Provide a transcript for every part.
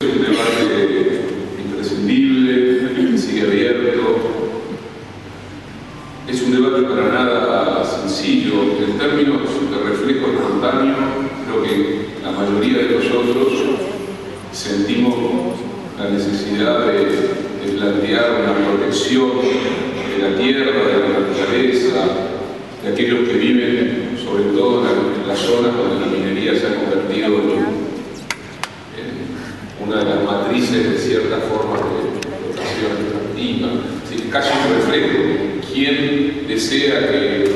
Es un debate imprescindible, que sigue abierto. Es un debate para nada sencillo. En términos de reflejo espontáneo, creo que la mayoría de nosotros sentimos la necesidad de plantear una protección de la tierra, de la naturaleza, de aquellos que viven, sobre todo en las zonas donde la minería se ha convertido en una de las matrices de ciertas formas de explotación extractiva. Es casi un reflejo. ¿Quién desea que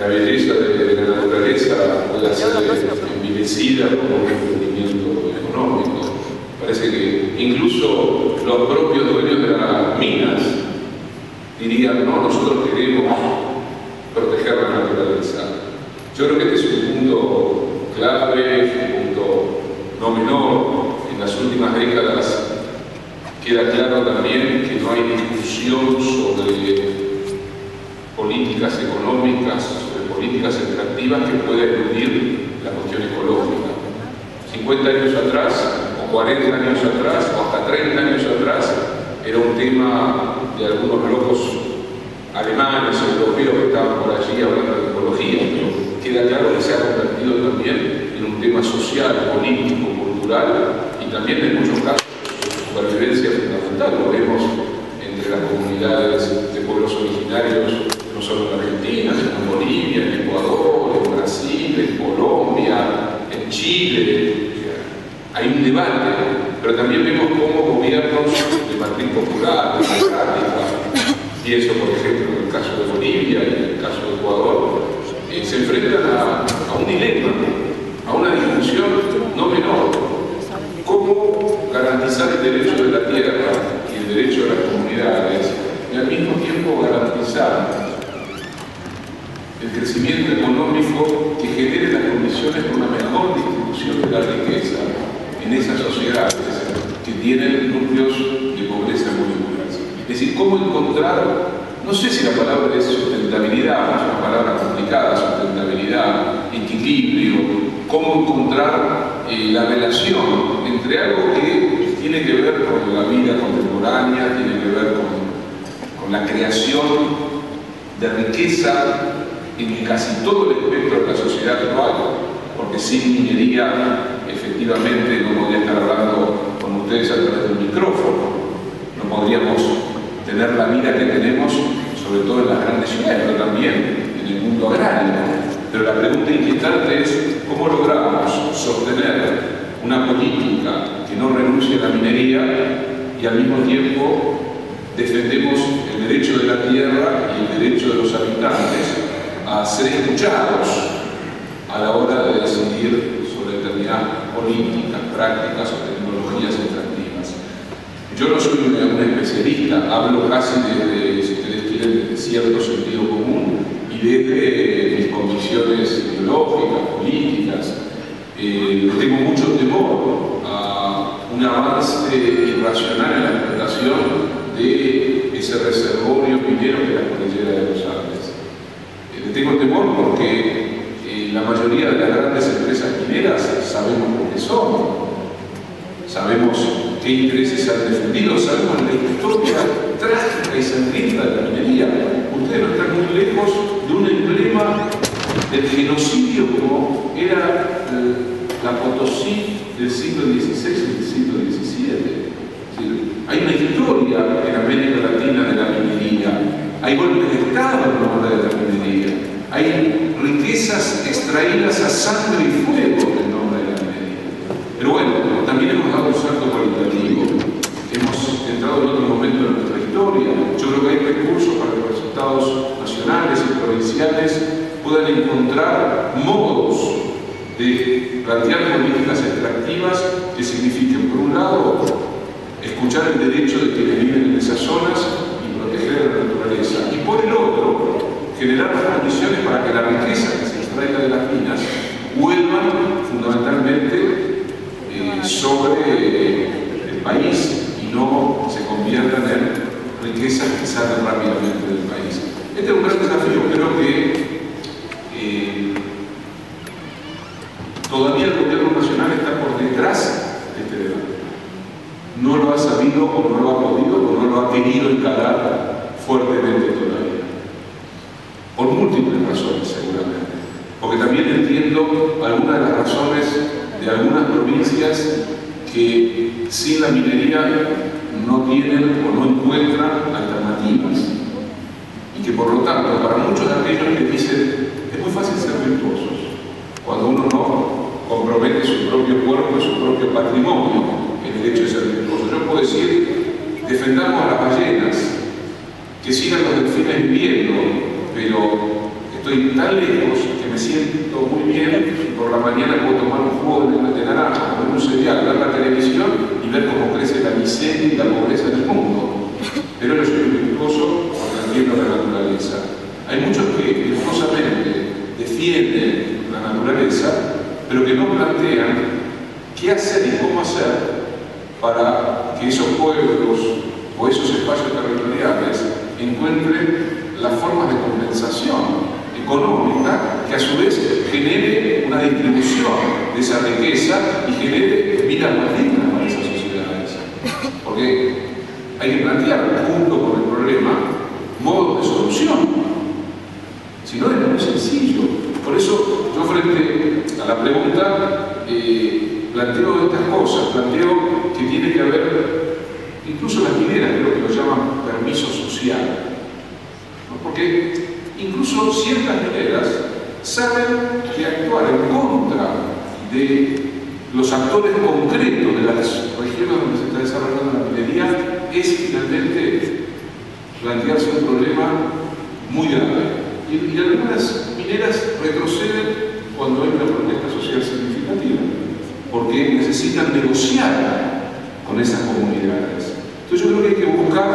la belleza de la naturaleza pueda ser envilecida por un emprendimiento económico? Parece que incluso los propios dueños de las minas dirían: no, nosotros queremos proteger la naturaleza. Yo creo que este es un punto clave, un punto no menor. En las últimas décadas queda claro también que no hay discusión sobre políticas económicas, sobre políticas extractivas que pueda eludir la cuestión ecológica. 50 años atrás, o 40 años atrás, o hasta 30 años atrás, era un tema de algunos locos alemanes, europeos que estaban por allí hablando de ecología, pero queda claro que se ha convertido también en un tema social, político, cultural y también en muchos casos de supervivencia fundamental. Lo vemos entre las comunidades de pueblos originarios, no solo en Argentina, sino en Bolivia, en Ecuador, en Brasil, en Colombia, en Chile. Hay un debate, pero también vemos cómo gobiernos de matriz popular, democrática, pienso por ejemplo en el caso de Bolivia y en el caso de Ecuador, se enfrentan a un dilema, a una discusión no menor. ¿Cómo garantizar el derecho de la tierra y el derecho de las comunidades y al mismo tiempo garantizar el crecimiento económico que genere las condiciones para una mejor distribución de la riqueza en esas sociedades que tienen núcleos de pobreza muy duras? Es decir, cómo encontrar, no sé si la palabra es sustentabilidad, es una palabra complicada, sustentabilidad, equilibrio, cómo encontrar la relación entre algo que tiene que ver con la vida contemporánea, tiene que ver con la creación de riqueza en casi todo el espectro de la sociedad actual, porque sin minería efectivamente no podría estar hablando con ustedes a través del micrófono, no podríamos tener la vida que tenemos, sobre todo en las grandes ciudades, pero también en el mundo agrario. Pero la pregunta inquietante es cómo logramos sostener una política que no renuncie a la minería y al mismo tiempo defendemos el derecho de la tierra y el derecho de los habitantes a ser escuchados a la hora de decidir sobre determinadas políticas, prácticas o tecnologías extractivas. Yo no soy un especialista, hablo casi desde, si ustedes quieren, desde cierto sentido común y desde mis convicciones ideológicas, políticas. Tengo mucho temor a un avance irracional en la explotación de ese reservorio minero que es la cordillera de los Andes. Tengo temor porque la mayoría de las grandes empresas mineras sabemos lo que son, sabemos qué intereses han defendido, sabemos la historia trágica y sangrienta de la minería. Ustedes no están muy lejos de un emblema del genocidio como era la Potosí del siglo XVI y del siglo XVII. Hay una historia en América Latina de la minería, hay golpes de Estado en nombre de la minería, hay riquezas extraídas a sangre y fuego en nombre de la minería. Pero bueno, también hemos dado un salto cualitativo, hemos entrado en otro momento de nuestra historia. Yo creo que hay recursos para que los estados nacionales y provinciales puedan encontrar modos de plantear políticas extractivas que signifiquen, por un lado, escuchar el derecho de quienes viven en esas zonas y proteger la naturaleza, y por el otro, generar las condiciones para que la riqueza que se extraiga de las minas vuelvan fundamentalmente sobre el país y no se conviertan en riquezas que salen rápidamente del país. Este es un gran desafío. Creo que todavía el gobierno nacional está por detrás de este debate. no lo ha sabido o no lo ha podido o no lo ha querido encarar fuertemente todavía. Por múltiples razones, seguramente. Porque también entiendo algunas de las razones de algunas provincias que sin la minería no tienen o no encuentran alternativas. Y que por lo tanto, para muchos de aquellos que dicen es muy fácil ser virtuosos, cuando uno no compromete su propio cuerpo y su propio patrimonio en el hecho de ser virtuoso. Yo puedo decir, defendamos a las ballenas, que sigan los delfines viviendo, pero estoy tan lejos que me siento muy bien y por la mañana puedo tomar un jugo de naranja, comer un cereal, ver la televisión y ver cómo crece la miseria y la pobreza en el mundo. Pero yo soy virtuoso porque entiendo la naturaleza. Hay muchos que virtuosamente defienden la naturaleza, pero que no plantean qué hacer y cómo hacer para que esos pueblos o esos espacios territoriales encuentren las formas de compensación económica que a su vez genere una distribución de esa riqueza y genere vidas más dignas para esas sociedades. Porque hay que plantear, junto con el problema, modos de solución. Si no, es muy sencillo. Por eso, yo frente a la pregunta, planteo estas cosas, planteo que tiene que haber, incluso las mineras, creo que lo llaman permiso social, ¿no? Porque incluso ciertas mineras saben que actuar en contra de los actores concretos de las regiones donde se está desarrollando la minería es finalmente plantearse un problema muy grave. Y algunas mineras retroceden cuando hay una protesta social significativa, porque necesitan negociar con esas comunidades. Entonces yo creo que hay que buscar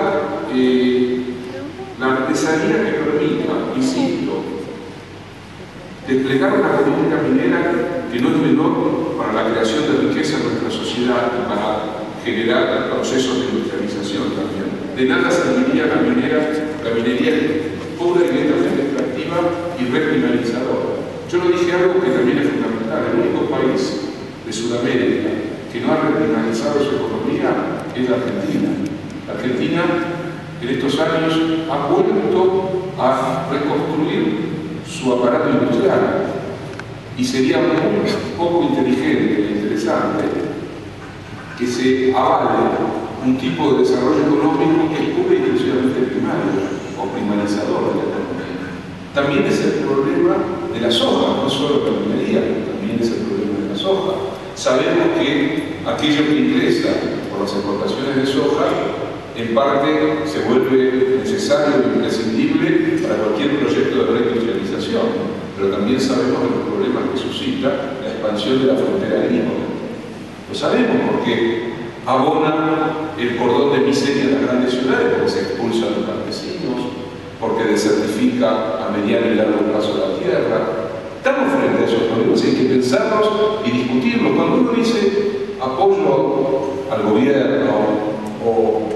la artesanía que permita, insisto, desplegar una política minera que no es menor para la creación de riqueza en nuestra sociedad y para generar procesos de industrialización también. De nada serviría la minería pura y netamente extractiva y recriminalizadora. Yo lo dije algo que también es fundamental. El único país de Sudamérica que no ha recriminalizado su economía es la Argentina. La Argentina en estos años ha vuelto a reconstruir su aparato industrial y sería muy poco inteligente e interesante que se avale un tipo de desarrollo económico que es pura y exclusivamente primario o primarizador de la economía. También es el problema de la soja, no solo la minería, también es el problema de la soja. Sabemos que aquello que ingresa por las exportaciones de soja en parte se vuelve necesario e imprescindible para cualquier proyecto de reindustrialización, pero también sabemos de los problemas que suscita la expansión de la frontera agrícola. Lo sabemos porque abona el cordón de miseria en las grandes ciudades, porque se expulsa a los campesinos, porque desertifica a mediano y largo plazo la tierra. Estamos frente a esos problemas, hay que pensarlos y discutirlos. Cuando uno dice apoyo al gobierno o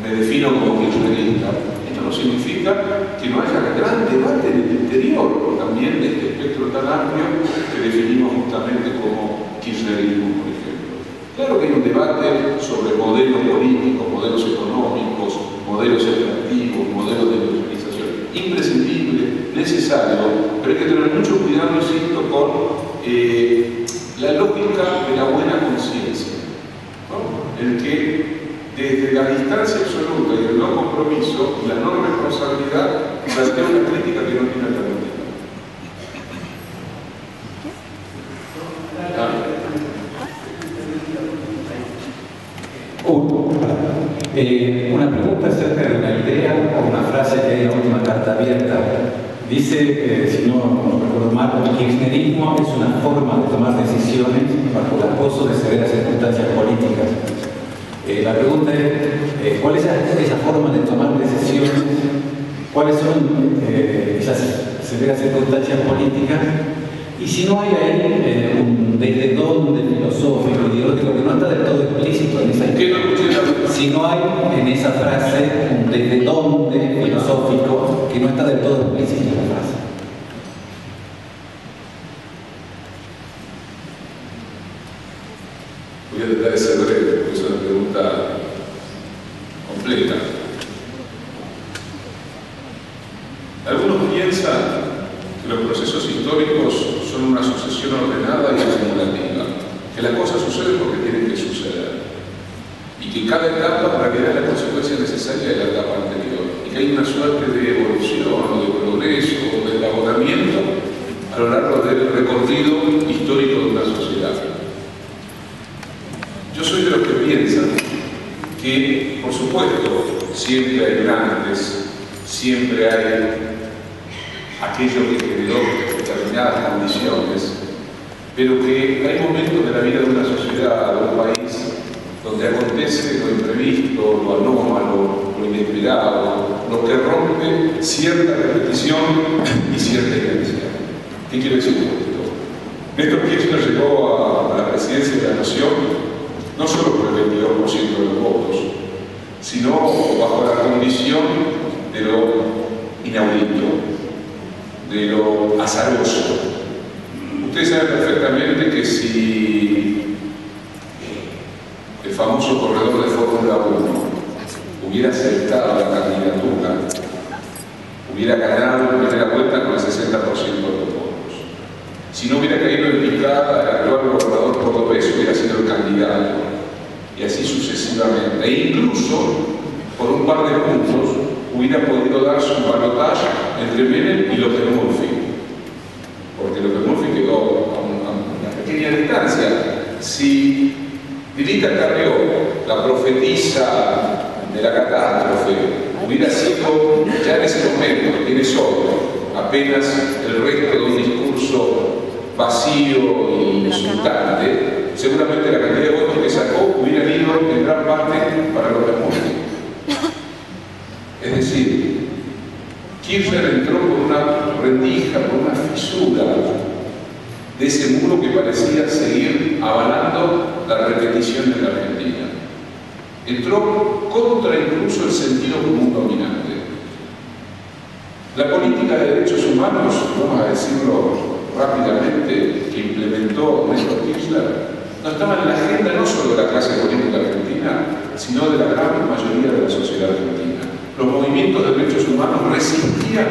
me defino como kirchnerista, esto no significa que no haya gran debate en el interior también de este espectro tan amplio que definimos justamente como kirchnerismo, por ejemplo. Claro que hay un debate sobre modelos políticos, modelos económicos, modelos extractivos, modelos de industrialización, imprescindible, necesario, pero hay que tener mucho cuidado, insisto, con la lógica de la buena conciencia, ¿no? En que desde la distancia absoluta y el no compromiso y la no responsabilidad plantea una crítica que no tiene alternativa. Una pregunta acerca de una idea o una frase que hay en la última carta abierta. Dice, si no recuerdo mal, el kirchnerismo es una forma de tomar decisiones bajo el acoso de severas circunstancias políticas. La pregunta es, ¿cuál es esa forma de tomar decisiones? ¿Cuáles son esas severas circunstancias políticas? Y si no hay ahí un desde dónde filosófico, ideológico, que no está del todo explícito en esa idea. Si no hay en esa frase un desde dónde filosófico que no está del todo explícito en la frase. Voy a tratar de ser breve, porque es una pregunta completa. Algunos piensan que los procesos históricos son una sucesión ordenada y acumulativa, que las cosas suceden porque tienen que suceder, y que cada etapa en realidad es la consecuencia necesaria de la etapa anterior, y que hay una suerte de evolución o de progreso o de elaboramiento a lo largo del recorrido histórico de una sociedad. Yo soy de los que piensan que, por supuesto, siempre hay grandes, siempre hay aquello que generó determinadas condiciones, pero que hay momentos de la vida de una sociedad, de un país, donde acontece lo imprevisto, lo anómalo, lo inesperado, lo que rompe cierta repetición y cierta inercia. ¿Qué quiero decir con esto? Néstor Kirchner llegó a la presidencia de la Nación no solo por el 22% de los votos, sino bajo la condición de lo inaudito, de lo azaroso. Ustedes saben perfectamente que si el famoso corredor de Fórmula 1 hubiera aceptado la candidatura, hubiera ganado en primera vuelta con el 60% de los votos. Si no hubiera caído en picada, el actual gobernador cordobés hubiera sido el candidato, y así sucesivamente. E incluso, por un par de puntos, hubiera podido darse un balotaje entre Menem y López Murphy, porque López Murphy quedó a una pequeña distancia. Si Lilita Carrió, la profetisa de la catástrofe, hubiera sido ya en ese momento, tiene solo apenas el resto de un discurso vacío y insultante, seguramente la cantidad de votos que sacó hubieran ido en gran parte para López Murphy. Es decir, Kirchner entró por una rendija, por una fisura de ese muro que parecía seguir avalando la repetición de la Argentina. Entró contra incluso el sentido común dominante. La política de derechos humanos, vamos a decirlo rápidamente, que implementó Néstor Kirchner, no estaba en la agenda no solo de la clase política argentina, sino de la gran mayoría de la sociedad argentina. Los movimientos de derechos humanos resistían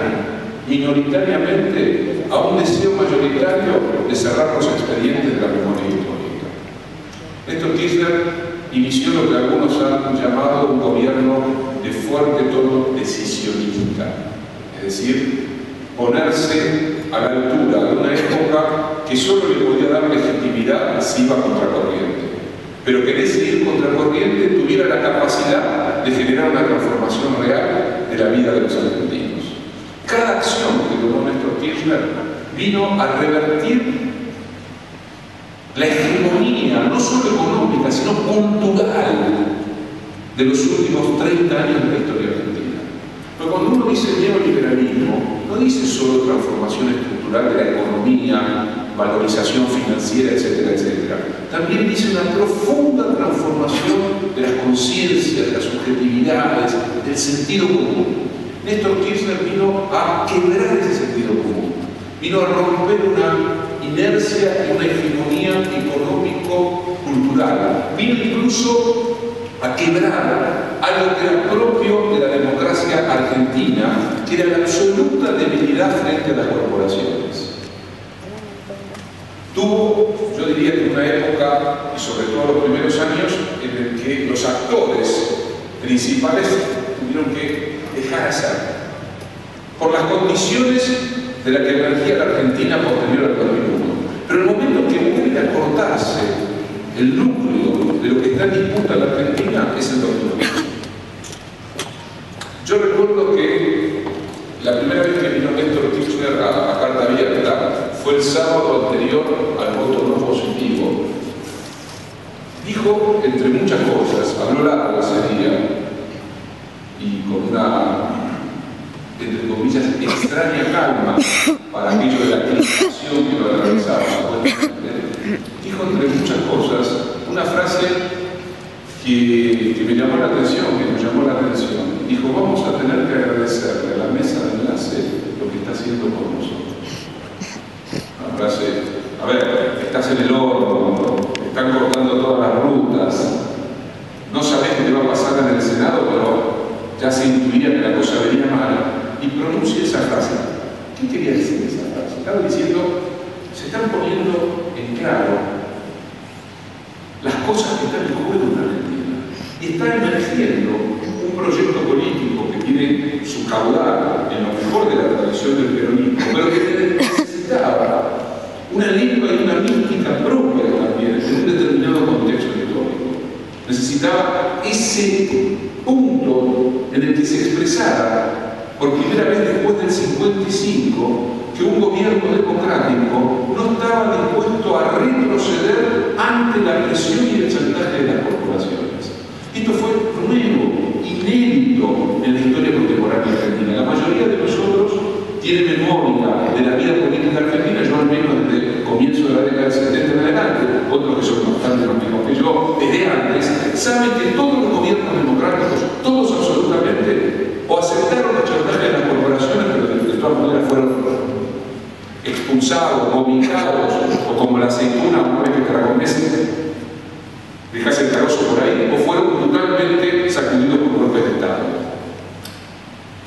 minoritariamente a un deseo mayoritario de cerrar los expedientes de la memoria histórica. Néstor Kirchner inició lo que algunos han llamado un gobierno de fuerte tono decisionista, es decir, ponerse a la altura de una época que solo le podía dar legitimidad si iba contracorriente, pero que en ese ir contracorriente tuviera la capacidad de generar una transformación real de la vida de los argentinos. Cada acción que tomó Néstor Kirchner vino a revertir la hegemonía, no solo económica, sino cultural, de los últimos 30 años de la historia argentina. Pero cuando uno dice neoliberalismo, no dice solo transformación estructural de la economía, valorización financiera, etcétera, etcétera. También dice una profunda transformación de las conciencias, de las subjetividades, del sentido común. Néstor Kirchner vino a quebrar ese sentido común, vino a romper una inercia y una hegemonía económico-cultural, vino incluso a quebrar algo que era propio de la democracia argentina, que era la absoluta debilidad frente a las corporaciones. Tuvo, yo diría que una época, y sobre todo los primeros años, en el que los actores principales tuvieron que dejar hacer, por las condiciones de la que emergía la Argentina posterior al 2001. Pero el momento que vuelve a cortarse el núcleo de lo que está en disputa en la Argentina es el 2001. Yo recuerdo que la primera vez que vino Néstor Kirchner a carta abierta fue el sábado anterior al voto no positivo. Dijo, entre muchas cosas, habló largo ese día y con una, entre comillas, extraña calma para aquello de la crispación que lo atravesaba. Dijo, entre muchas cosas, una frase que me llamó la atención, que nos llamó la atención. Dijo, vamos a tener que agradecerle a la mesa de enlace lo que está haciendo con nosotros. Una frase, a ver, estás en el horno, están cortando todas las rutas, no sabés qué te va a pasar en el Senado, pero ya se intuía que la cosa venía mal, y pronuncia esa frase. ¿Qué quería decir esa frase? Estaba diciendo, se están poniendo en claro las cosas que están en juego en Argentina. Y está emergiendo un proyecto político que tiene su caudal en lo mejor de la tradición del peronismo, pero que necesitaba una lengua y una mística propia también en un determinado contexto histórico. Necesitaba ese punto en el que se expresara por primera vez después del 55 que un gobierno democrático no estaba dispuesto a retroceder ante la presión y el chantaje de las corporaciones. Esto fue nuevo, inédito en la historia contemporánea argentina. La mayoría de nosotros tiene memoria de la vida política argentina, yo al menos desde el comienzo de la década del 70 en adelante, otros que son bastante más viejos que yo, desde antes, saben que todos los gobiernos democráticos, todos absolutamente, o aceptaron el chantaje de las corporaciones, pero de todas maneras fueron expulsados, ubicados, o como la aceituna una vez que Caracomés dejase el carozo por ahí, o fueron brutalmente sacudidos por golpes de Estado.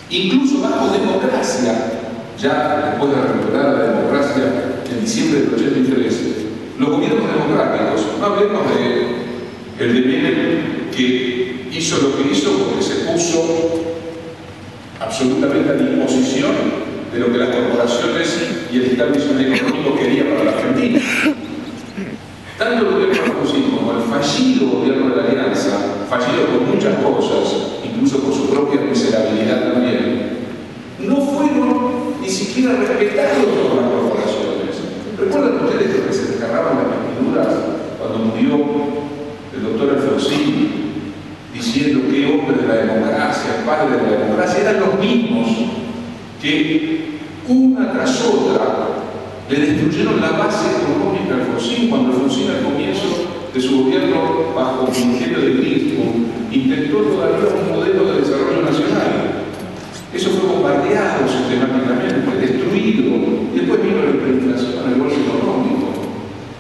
Incluso bajo democracia, ya después de la recuperada la democracia en diciembre del 83, los gobiernos democráticos, no hablemos del de Menem, que hizo lo que hizo porque se puso absolutamente a disposición de lo que las corporaciones y el establishment económico querían para la Argentina. Tanto el gobierno de Alfonsín como el fallido gobierno de la Alianza, fallido por muchas cosas, incluso por su propia miserabilidad también, no fueron ni siquiera respetados por las corporaciones. ¿Recuerdan ustedes que se descargaban las vestiduras cuando murió el doctor Alfonsín, diciendo que hombre de la democracia, padre de la democracia? Eran los mismos que una tras otra le destruyeron la base económica a Alfonsín cuando Alfonsín al comienzo de su gobierno bajo el ingenio de Grinspoon intentó todavía un modelo de desarrollo nacional. Eso fue bombardeado sistemáticamente, destruido, y después vino la hiperinflación, el golpe económico.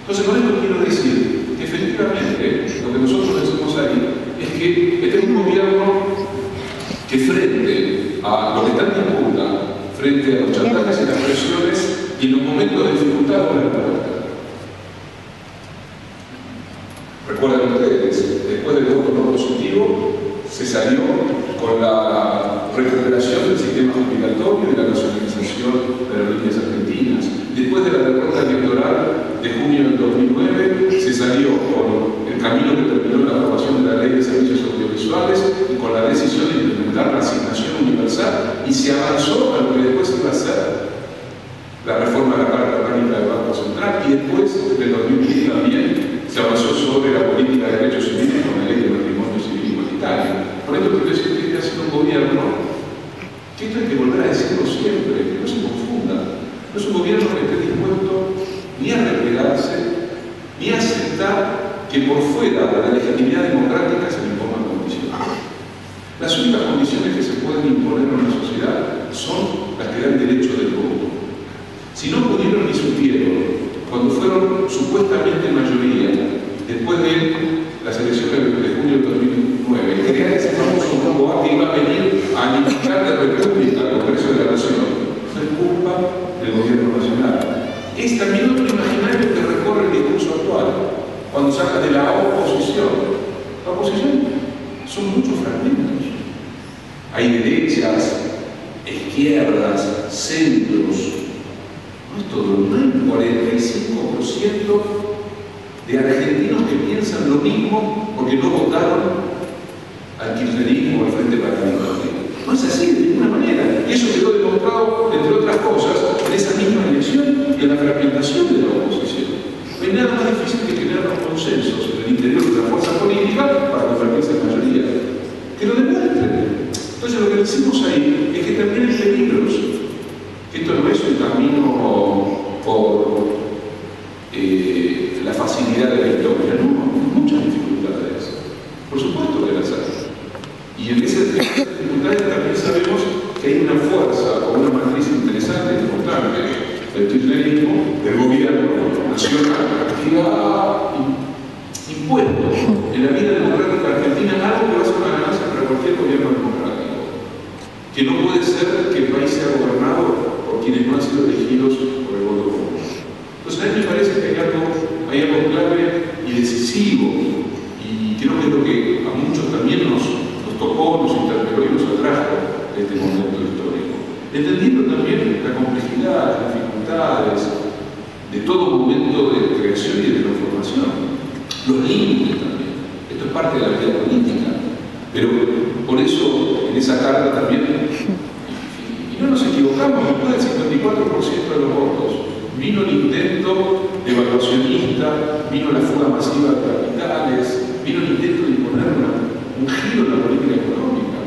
Entonces con esto quiero decir que efectivamente lo que nosotros decimos ahí es que este es un gobierno que frente a lo que está en disputa, frente a los chantajes y las presiones, y en los momentos de dificultad no la puerta. Recuerden ustedes, después del voto no positivo, se salió con la recuperación del sistema jubilatorio y la nacionalización de las líneas argentinas. Después de la derrota electoral de junio del 2009, se salió con el camino que terminó la aprobación de la Ley de Servicios Audiovisuales y con la decisión de implementar la asignación universal, y se avanzó a lo que después iba a ser la reforma de la Carta Orgánica del Banco Central, y después del 2010 también se avanzó sobre la política de derechos civiles con la Ley de Matrimonio Civil Igualitario. Por esto quiero decir que este ha sido un gobierno, que esto hay que volver a decirlo siempre, que no se confunda. No es un gobierno que esté dispuesto ni a replegarse, ni a aceptar que por fuera de la legitimidad democrática se le impongan condiciones. Las únicas condiciones que se pueden imponer a una sociedad son las que dan derecho del voto. Si no pudieron ni supieron, cuando fueron supuestamente mayoría, después de las elecciones de junio del 2009, crear ese famoso grupo A que iba a venir a alimentar de república al Congreso de la Nación, no es culpa del gobierno nacional. Es también otro imaginario que recorre el discurso actual, cuando se habla de la oposición. La oposición son muchos fragmentos. Hay derechas, izquierdas, centros. No es todo, no hay un 45% de argentinos que piensan lo mismo porque no votaron al kirchnerismo o al Frente Patriótico. No es así de ninguna manera. Y eso quedó demostrado, entre otras cosas, en esa misma elección y en la fragmentación de la oposición. No hay nada más difícil que generar los consensos en el interior de la fuerza política para convertirse en mayoría. Que lo demuestren. Entonces lo que decimos ahí es que también hay peligros. Que esto no es un camino por la facilidad de la historia, no, muchas dificultades. Por supuesto que las hay. Y en esas dificultades también sabemos que hay una fuerza o una matriz interesante e importante del kirchnerismo, del gobierno nacional, que ha impuesto en la vida democrática argentina algo que va a ser una ganancia para cualquier entendiendo también la complejidad, las dificultades de todo momento de creación y de transformación, los límites también. Esto es parte de la vida política, pero por eso en esa carta también, y no nos equivocamos, después del 54% de los votos, vino el intento evaluacionista, vino la fuga masiva de capitales, vino el intento de imponer un giro en la política económica.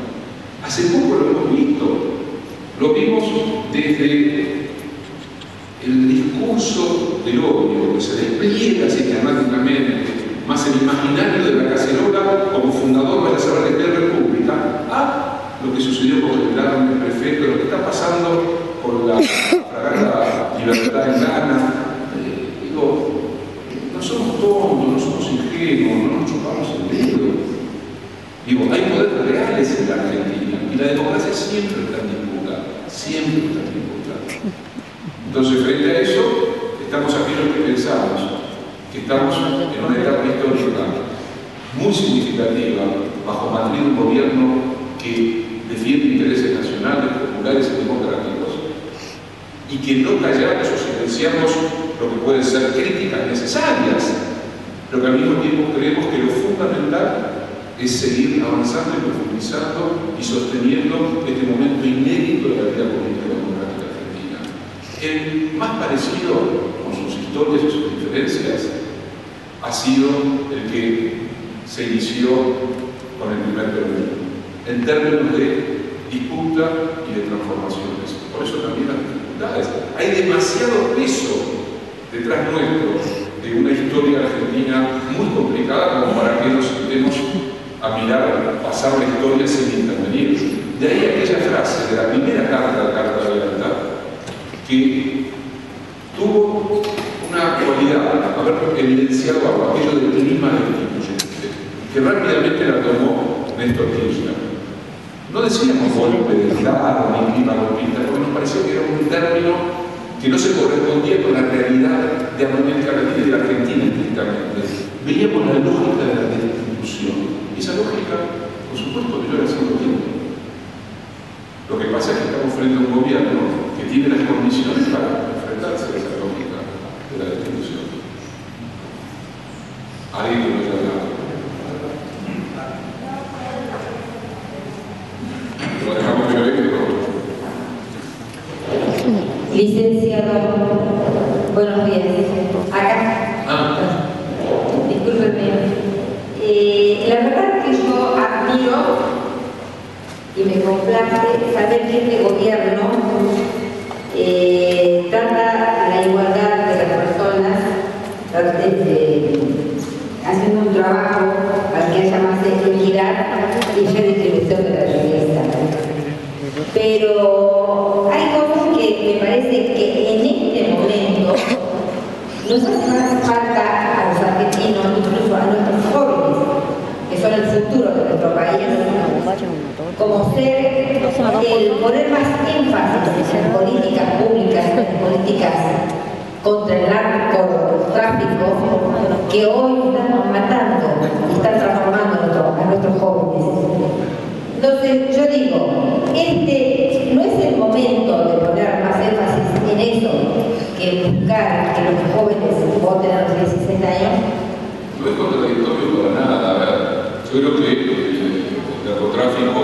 Hace poco lo hemos visto, lo vimos desde el discurso del odio que se despliega sistemáticamente, más el imaginario de la cacerola como fundador de la Sagrada República, a lo que sucedió con el plan del prefecto, lo que está pasando con la fragata Libertad en Ghana. Digo, no somos tontos, no somos ingenuos, no nos chupamos el dedo. Digo, hay poderes reales en la Argentina y la democracia siempre está en disputa, siempre está en disputa. Entonces, frente a eso, estamos aquí los que pensamos que estamos en una etapa histórica muy significativa bajo matriz de un gobierno que defiende intereses nacionales, populares y democráticos, y que no callamos o silenciamos lo que pueden ser críticas necesarias, pero que al mismo tiempo creemos que lo fundamental es seguir avanzando y profundizando y sosteniendo este momento inédito de la vida política democrática argentina. El más parecido con sus historias y sus diferencias ha sido el que se inició con el primer periodo, en términos de disputa y de transformaciones. Por eso también las dificultades. Hay demasiado peso detrás nuestro de una historia argentina muy complicada como para que nos sentemos a mirar, a pasar la historia sin intervenir. De ahí aquella frase de la primera carta de Libertad, que tuvo una cualidad, haber evidenciado aquello del clima destituyente, que rápidamente la tomó Néstor Kirchner. No decíamos golpe de Estado ni clima golpista, porque nos pareció que era un término que no se correspondía con la realidad de América Latina y de la Argentina estrictamente. Veíamos la lógica de la destitución. Y esa lógica, por supuesto, que yo la sigo viendo. Lo que pasa es que estamos frente a un gobierno que tiene las condiciones para enfrentarse a esa lógica de la destitución. Alguien que no haya hablado. Lo dejamos de ver. Licenciado, buenos días. Acá. Discúlpeme. La verdad que yo admiro y me complace saber que este gobierno trata la igualdad de las personas, haciendo un trabajo para que haya más equidad y redistribución de la riqueza. Pero hay cosas que me parece que en este momento nos hace falta a los argentinos, incluso a nuestros jóvenes, que son el futuro de nuestro país, como ser el poner más énfasis en políticas públicas, en políticas contra el narcotráfico, que hoy están matando y están transformando a nuestros jóvenes. Entonces, yo digo, este no es el momento de poner más énfasis en eso que buscar que los jóvenes voten a los 16 años. No es contradictorio para nada. A ver, yo creo que el narcotráfico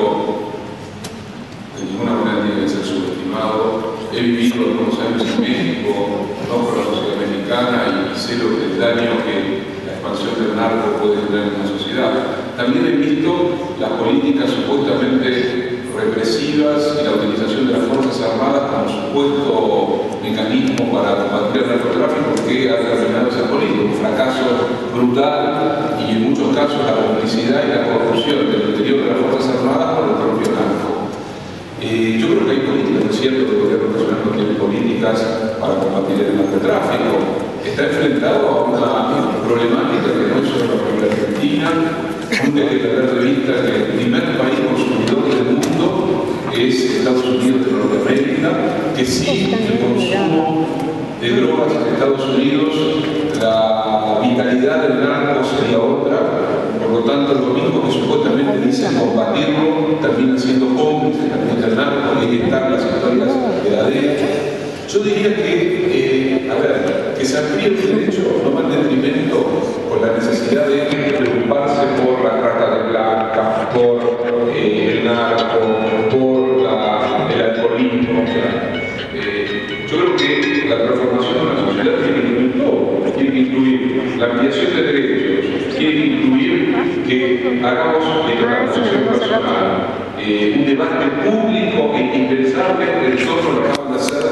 de ninguna manera tiene que ser subestimado. He vivido algunos años en México, no por la sociedad mexicana, y sé el daño que la expansión del narco puede tener en la sociedad. También he visto las políticas supuestamente represivas y la utilización de las Fuerzas Armadas como supuesto mecanismo para combatir el narcotráfico que ha terminado esa política. Un fracaso brutal y en muchos casos la complicidad y la corrupción del interior de las Fuerzas Armadas por el propio narco. Yo creo que hay políticas, no es cierto que el gobierno nacional no tiene políticas para combatir el narcotráfico. Está enfrentado a una problemática que no es solo la Argentina. Nunca hay que perder de vista que el primer país consumidor del mundo es Estados Unidos de Norteamérica, que sin el consumo de drogas en Estados Unidos, la vitalidad del narco sería otra. Por lo tanto, lo mismo que supuestamente dicen combatirlo, termina siendo cómplices del narco, y hay que estar las historias Yo diría que, a ver, que se amplíe el derecho no va en detrimento con la necesidad de preocuparse por la trata de blancas, por el narco, por el alcoholismo. O sea, yo creo que la transformación de la sociedad tiene que incluir todo, tiene que incluir la ampliación de derechos, tiene que incluir que hagamos de la construcción personal un debate público e indispensable en torno a lo que acaban de hacer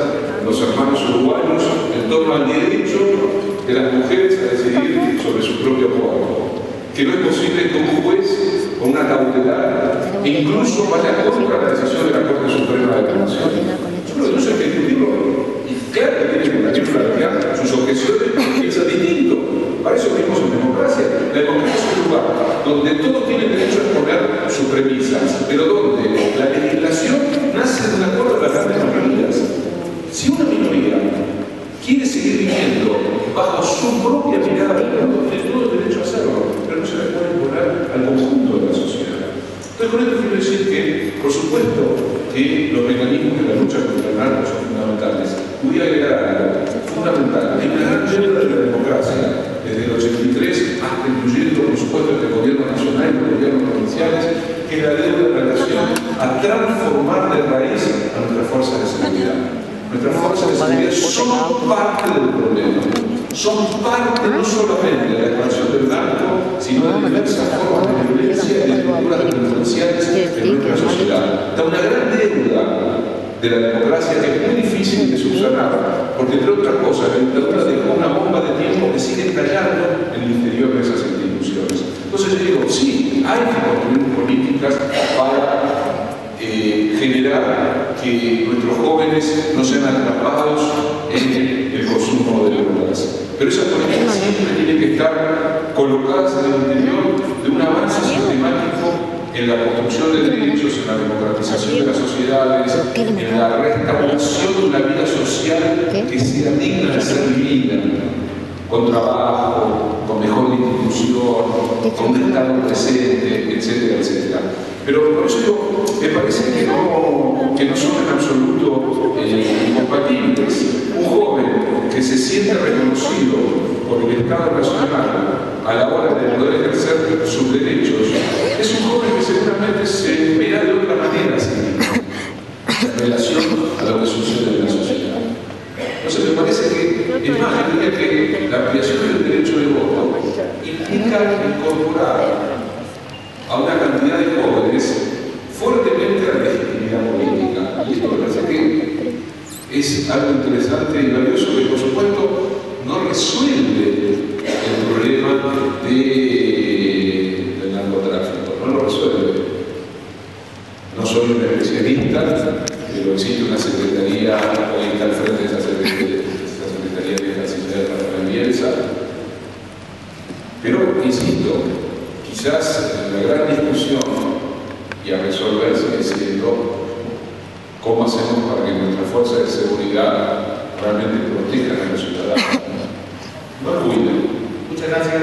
los hermanos uruguayos, en torno al derecho de las mujeres a decidir sobre su propio cuerpo. Que no es posible que un juez con una cautelar e incluso vaya contra la decisión de la Corte Suprema de la Nación. Yo creo que eso hay que discutirlo. Y claro que tiene que también plantear sus objeciones porque piensa distinto. Para eso vivimos en democracia. La democracia es un lugar donde todos tienen derecho a exponer sus premisas, pero donde la legislación nace de un acuerdo de las grandes mayorías. Si una minoría quiere seguir viviendo bajo su propia mirada del mundo, tiene todo el derecho a hacerlo, pero no se le puede imponer al conjunto de la sociedad. Entonces, con esto quiero decir que, por supuesto, que los mecanismos de la lucha contra el narco son fundamentales. Voy a agregar algo fundamental. Hay una gran deuda de la democracia, desde el 83 hasta incluyendo, por supuesto, el gobierno nacional y los gobiernos provinciales, que es la deuda en relación a transformar de raíz a nuestras fuerzas de seguridad. Nuestras fuerzas de seguridad son parte del problema. Son parte no solamente de la expansión del narco, sino de diversas formas de violencia y de estructuras delincuenciales de nuestra sociedad. Da una gran deuda de la democracia que es muy difícil de subsanar, porque entre otras cosas la dictadura dejó una bomba de tiempo que sigue estallando en el interior de esas instituciones. Entonces yo digo, sí, hay que construir políticas para generar que nuestros jóvenes no sean atrapados en el consumo de drogas. Pero esas políticas siempre tienen que estar colocadas en el interior de un avance sistemático en la construcción de derechos, en la democratización de las sociedades, en la restauración de una vida social que sea digna de ser vivida, con trabajo, con mejor distribución, con un Estado presente, etcétera, etcétera. Pero por eso digo, me parece que no son en absoluto incompatibles. Un joven que se siente reconocido por el Estado nacional a la hora de poder ejercer sus derechos, es un joven que seguramente se verá de otra manera en relación a lo que sucede en la sociedad. Entonces me parece que, es más, yo diría que la ampliación del derecho de voto implica incorporar a una cantidad de jóvenes fuertemente a la legitimidad política. Y esto me parece que es algo interesante y valioso que, por supuesto, no resuelve el problema del narcotráfico, no lo resuelve. No soy un especialista, pero existe una secretaría, hoy está al frente de esa secretaría de Canciller Rafael Bielsa. Pero, insisto, quizás la gran discusión y a resolver sigue siendo cómo hacemos para que nuestras fuerzas de seguridad realmente protejan a los ciudadanos, no cuiden. Muchas gracias.